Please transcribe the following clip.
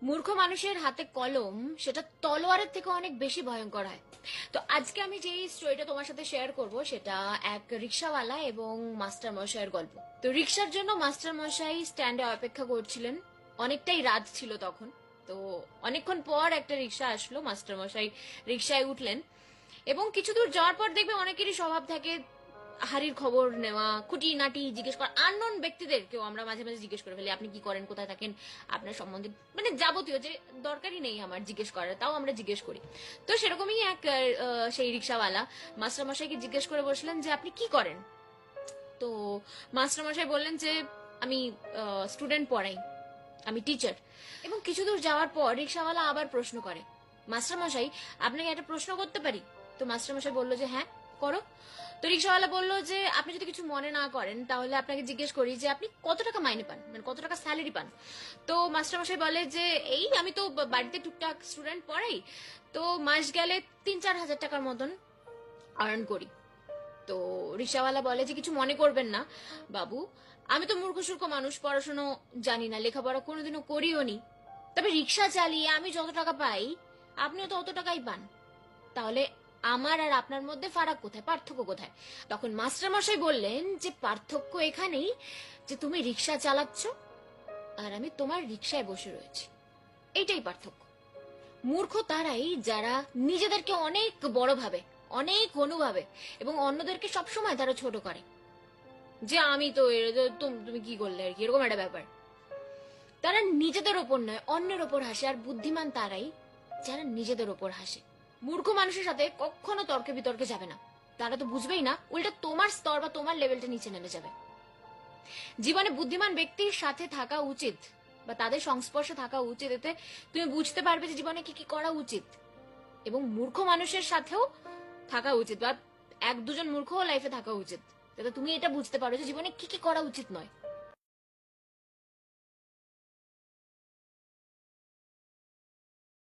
মূর্খ মানুষের হাতে কলম সেটা তলোয়ারের থেকে অনেক বেশি ভয়ঙ্কর হয়। তো আজকে আমি যেই স্টোরিটা তোমার সাথে শেয়ার করব সেটা এক রিক্সাওয়ালা এবং মাস্টার মশাইয়ের গল্প। তো রিক্সার জন্য মাস্টার মশাই স্ট্যান্ডে অপেক্ষা করছিলেন। অনেকটাই রাত ছিল তখন। তো অনেকক্ষণ পর একটা রিক্সা আসলো, মাস্টার মশাই রিক্সায় উঠলেন এবং কিছু দূর যাওয়ার পর দেখবে অনেকেরই স্বভাব থাকে হারির খবর নেওয়া, খুঁটিনাটি জিজ্ঞেস করা। আননোন ব্যক্তিদেরকেও আমরা মাঝে মাঝে জিজ্ঞেস করে ফেলি, আপনি কি করেন, কোথায় থাকেন, আপনার সম্বন্ধে মানে যাবতীয় যে দরকারই নেই আমার জিজ্ঞেস করার, তাও আমরা জিজ্ঞেস করি। তো সেরকমই এক সেই রিক্সাওয়ালা মাস্টারমশাইকে জিজ্ঞেস করে বসলেন যে আপনি কি করেন। তো মাস্টারমশাই বললেন যে আমি স্টুডেন্ট পড়াই, আমি টিচার। এবং কিছু দূর যাওয়ার পর রিক্সাওয়ালা আবার প্রশ্ন করে, মাস্টারমশাই আপনাকে একটা প্রশ্ন করতে পারি? তো মাস্টারমশাই বললো যে হ্যাঁ, করো। তো রিক্সাওয়ালা বললো যে আপনি যদি কিছু মনে না করেন তাহলে আপনাকে জিজ্ঞেস করি যে আপনি কত টাকা মাইনে পান, মানে কত টাকা স্যালারি পান। তো মাস্টারমশাই বলে যে এই আমি তো বাড়িতে টুকটাক স্টুডেন্ট পড়াই, তো মাস গেলে 3-4 হাজার টাকার মতন আর্ন করি। তো রিক্সাওয়ালা বলে যে কিছু মনে করবেন না বাবু, আমি তো মূর্খ সূর্খ মানুষ, পড়াশোনা জানি না, লেখাপড়া কোনোদিনও করিও নি, তবে রিক্সা চালিয়ে আমি যত টাকা পাই আপনিও তো অত টাকাই পান, তাহলে আমার আর আপনার মধ্যে ফারাক কোথায়, পার্থক্য কোথায়? তখন মাস্টার মশাই বললেন যে পার্থক্য এখানেই যে তুমি রিক্সা চালাচ্ছ আর আমি তোমার রিক্সায় বসে রয়েছি, এইটাই পার্থক্য। মূর্খ তারাই যারা নিজেদেরকে অনেক বড় ভাবে, অনেক অনুভাবে এবং অন্যদেরকে সবসময় তারা ছোট করে, যে আমি তো তুমি কি করলে আর কি, এরকম একটা ব্যাপার। তারা নিজেদের ওপর নয় অন্যের ওপর হাসে, আর বুদ্ধিমান তারাই যারা নিজেদের ওপর হাসে। মূর্খ মানুষের সাথে কখনো তর্কে বিতর্কে যাবে না, তারা তো বুঝবেই না, উল্টা তোমার স্তর বা তোমার লেভেলটা নিচে নেমে যাবে। জীবনে বুদ্ধিমান ব্যক্তির সাথে থাকা উচিত বা তাদের সংস্পর্শে থাকা উচিত, এতে তুমি বুঝতে পারবে যে জীবনে কি কি করা উচিত। এবং মূর্খ মানুষের সাথেও থাকা উচিত বা এক দুজন মূর্খ লাইফে থাকা উচিত, যাতে তুমি এটা বুঝতে পারো যে জীবনে কি কি করা উচিত নয়।